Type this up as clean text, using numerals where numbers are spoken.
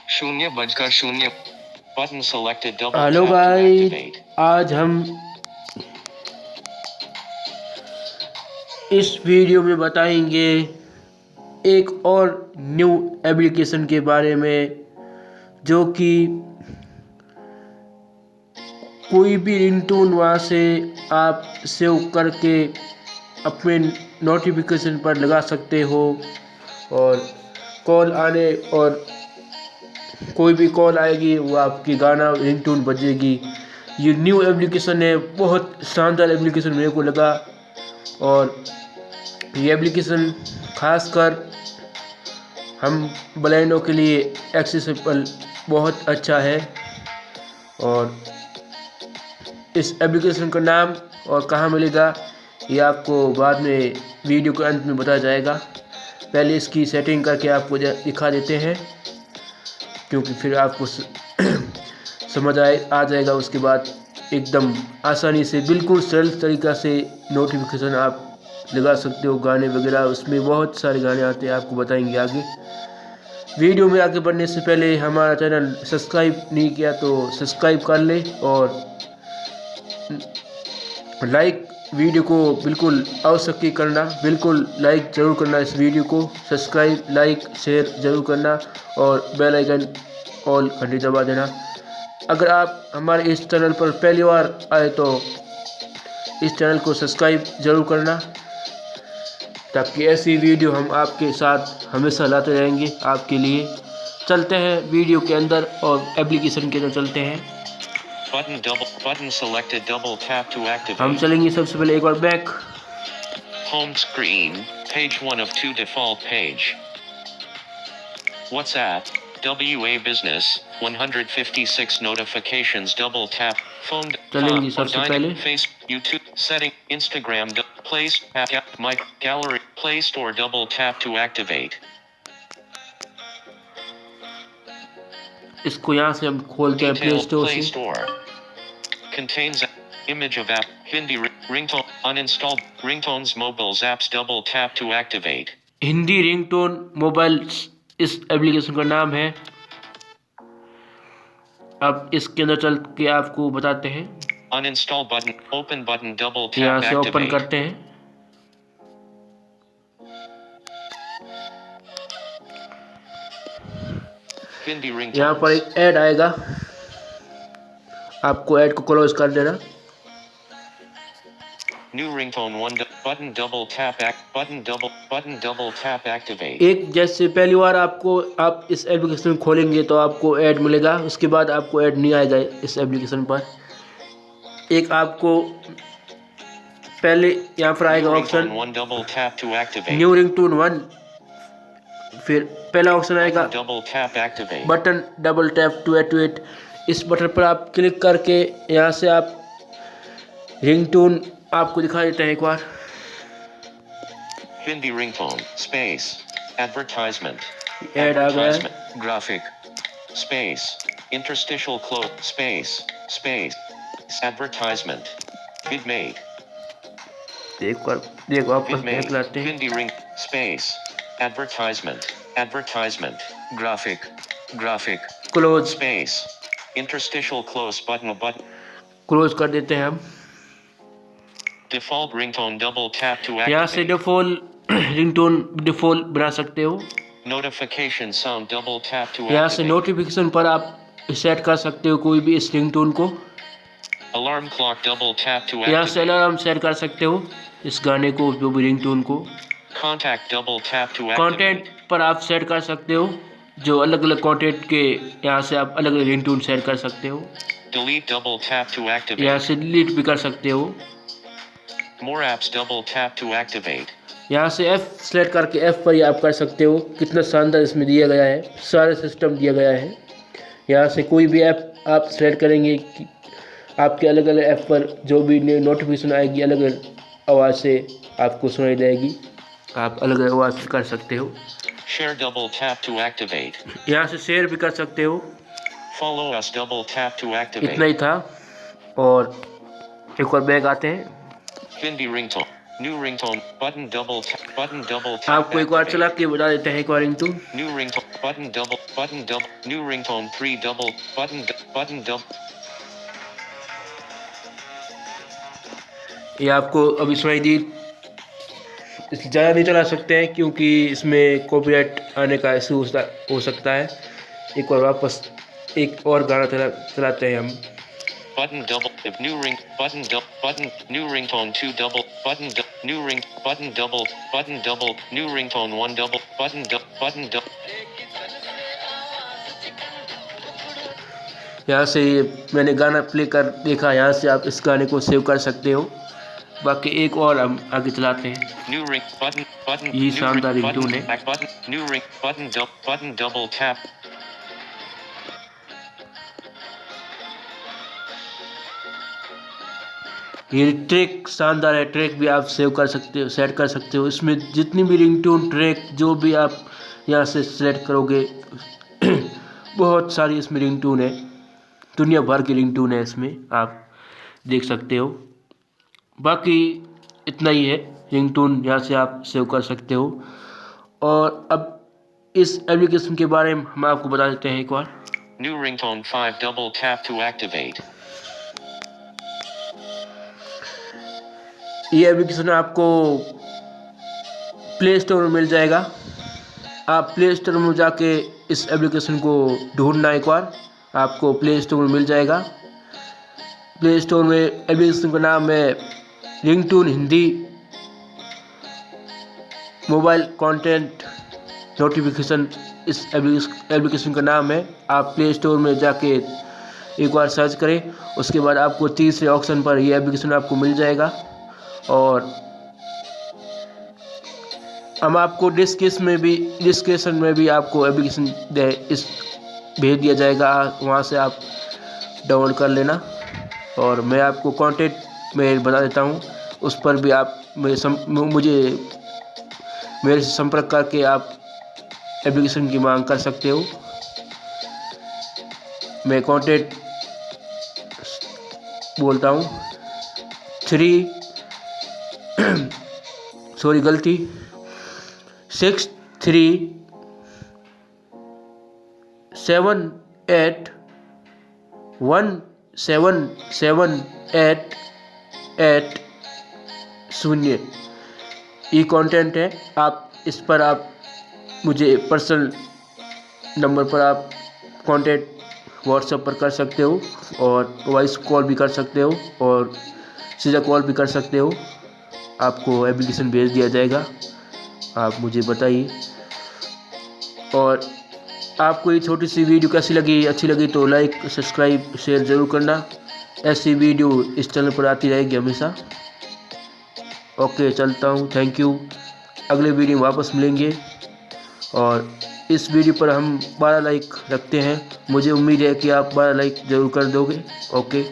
शून्य बजकर शून्य button selected double hello tap to guys, activate. आज हम इस वीडियो में बताएंगे एक और न्यू एप्लीकेशन के बारे में, जो कि कोई भी रिंगटोन वहाँ से आप सेव करके अपने नोटिफिकेशन पर लगा सकते हो और कॉल आने और कोई भी कॉल आएगी वो आपकी गाना रिंगटोन बजेगी। ये न्यू एप्लीकेशन है, बहुत शानदार एप्लीकेशन मेरे को लगा। और ये एप्लीकेशन खासकर हम ब्लाइंडों के लिए एक्सेसिबल बहुत अच्छा है। और इस एप्लीकेशन का नाम और कहाँ मिलेगा ये आपको बाद में वीडियो के अंत में बताया जाएगा। पहले इसकी सेटिंग करके आपको दिखा देते हैं, क्योंकि फिर आपको समझ आ जाएगा। उसके बाद एकदम आसानी से बिल्कुल सरल तरीक़ा से नोटिफिकेशन आप लगा सकते हो, गाने वगैरह। उसमें बहुत सारे गाने आते हैं, आपको बताएंगे आगे। वीडियो में आगे बढ़ने से पहले हमारा चैनल सब्सक्राइब नहीं किया तो सब्सक्राइब कर ले, और लाइक वीडियो को बिल्कुल अवश्य करना, बिल्कुल लाइक ज़रूर करना इस वीडियो को। सब्सक्राइब, लाइक, शेयर ज़रूर करना और बेल आइकन ऑल घंटी दबा देना। अगर आप हमारे इस चैनल पर पहली बार आए तो इस चैनल को सब्सक्राइब ज़रूर करना, ताकि ऐसी वीडियो हम आपके साथ हमेशा लाते रहेंगे आपके लिए। चलते हैं वीडियो के अंदर और एप्लीकेशन के अंदर चलते हैं। Button selected double tap to activate. हम चलेंगे सबसे पहले एक बार back. Home screen, page 1 of 2 default page. WhatsApp, WA Business, 156 notifications double tap, phone, चलेंगे सबसे पहले face, YouTube, setting, Instagram, place, app, mic, gallery, Play Store double tap to activate. इसको यहाँ से हम खोलते हैं प्ले स्टोर Play से। Store contains image of app, Hindi ringtone, uninstalled ringtones, mobiles apps double tap to activate. Hindi ringtone mobiles इस application का नाम है। अब इसके अंदर चल के आपको बताते हैं। Uninstall button, open button double tap यहाँ से activate. ओपन करते हैं। Hindi ringtones. यहाँ पर एक ऐड आएगा, आपको ऐड को क्लोज कर देना। New ringtone button double tap activate. एक जैसे पहली बार आप इस एप्लीकेशन खोलेंगे तो आपको ऐड मिलेगा, उसके बाद आपको ऐड नहीं आएगा इस एप्लीकेशन पर। एक आपको पहले यहाँ पर आएगा ऑप्शन न्यू रिंगटोन 1, फिर पहला ऑप्शन आएगा button double tap to activate. इस बटन पर आप क्लिक करके यहाँ से आप रिंगटोन आपको दिखा देते हैं एक बार। Hindi ringtone space advertisement, ad आ गया है। Graphic space interstitial close space advertisement with made. देखो वापस बैक लाते हैं। Hindi ring space advertisement graphic close space interstitial close button close कर देते हैं हम। Default ringtone double tap to यहाँ से डिफॉल्ट रिंगटोन डिफॉल्ट बना सकते हो। Notification sound double tap to यहाँ से नोटिफिकेशन पर आप सेट कर सकते हो कोई भी इस रिंगटोन को। Alarm clock double tap to यहाँ से अलार्म सेट कर सकते हो इस गाने को, जो भी रिंगटोन को। Contact double tap to content पर आप सेट कर सकते हो, जो अलग अलग कंटेंट के यहाँ से आप अलग अलग रिंगटोन सेट कर सकते हो। Delete double tap to activate. यहाँ से डिलीट भी कर सकते हो। More apps double tap to activate. यहाँ से F सेलेक्ट करके F पर ही आप कर सकते हो। कितना शानदार इसमें दिया गया है, सारे सिस्टम दिया गया है। यहाँ से कोई भी ऐप आप सेलेक्ट करेंगे कि आपके अलग अलग ऐप पर जो भी नोटिफिकेशन आएगी अलग अलग आवाज़ से आपको सुनाई देगी। आप अलग अलग आवाज़ कर सकते हो। Share double tap to activate. यहाँ से शेयर भी कर सकते हो। Follow us double tap to activate. इतना ही था। और एक और बैग आते हैं। Hindi ringtone new ringtone button double tap आपको एक बार चला के बता देते हैं एक बार ringtone. New ringtone button double, new ringtone 3 double, button double. ये आपको अभी सुनाई दी, ज़्यादा नहीं चला सकते हैं क्योंकि इसमें कॉपीराइट आने का इशू हो सकता है। एक बार वापस एक और गाना चलाते हैं हम। Button double, if new ring, button, new ringtone 2 double, new ring, button double, new ringtone 1 double, button double. यहाँ से मैंने गाना प्ले कर देखा, यहाँ से आप इस गाने को सेव कर सकते हो। बाकी एक और हम आगे चलाते हैं। New ring, button, ये new ring, शानदार रिंगटोन button, है। back button, new ring, button double tap. ये ट्रैक शानदार है, ट्रैक भी आप सेव कर सकते हो, सेट कर सकते हो। इसमें जितनी भी रिंगटोन ट्रैक जो भी आप यहाँ से सेलेक्ट करोगे बहुत सारी इसमें रिंगटोन है, दुनिया भर की रिंगटोन है, इसमें आप देख सकते हो। बाकी इतना ही है, रिंगटोन यहाँ से आप सेव कर सकते हो। और अब इस एप्लीकेशन के बारे में हम आपको बता देते हैं एक बार। New ringtone 5 double tap to activate. ये एप्लीकेशन आपको प्ले स्टोर में मिल जाएगा। आप प्ले स्टोर में जाके इस एप्लीकेशन को ढूंढना, एक बार आपको प्ले स्टोर में मिल जाएगा। प्ले स्टोर में एप्लीकेशन का नाम है ringtone Hindi mobile content notification, इस एप्लीकेशन का नाम है। आप प्ले स्टोर में जाके एक बार सर्च करें, उसके बाद आपको तीसरे ऑप्शन पर ये एप्लीकेशन आपको मिल जाएगा। और हम आपको डिस्क्रिप्शन में भी आपको एप्लीकेशन इस भेज दिया जाएगा, वहाँ से आप डाउनलोड कर लेना। और मैं आपको कॉन्टैक्ट में बता देता हूँ, उस पर भी आप मेरे से संपर्क करके आप एप्लीकेशन की मांग कर सकते हो। मैं कॉन्टैक्ट बोलता हूँ 6378177880। ये कंटेंट है, आप इस पर आप मुझे पर्सनल नंबर पर आप कांटेक्ट व्हाट्सएप पर कर सकते हो, और वॉइस कॉल भी कर सकते हो, और सीधा कॉल भी कर सकते हो। आपको एप्लीकेशन भेज दिया जाएगा, आप मुझे बताइए। और आपको ये छोटी सी वीडियो कैसी लगी, अच्छी लगी तो लाइक सब्सक्राइब शेयर ज़रूर करना। ऐसी वीडियो इस चैनल पर आती रहेगी हमेशा। ओके, चलता हूँ, थैंक यू। अगले वीडियो में वापस मिलेंगे। और इस वीडियो पर हम 12 लाइक रखते हैं, मुझे उम्मीद है कि आप 12 लाइक ज़रूर कर दोगे। ओके।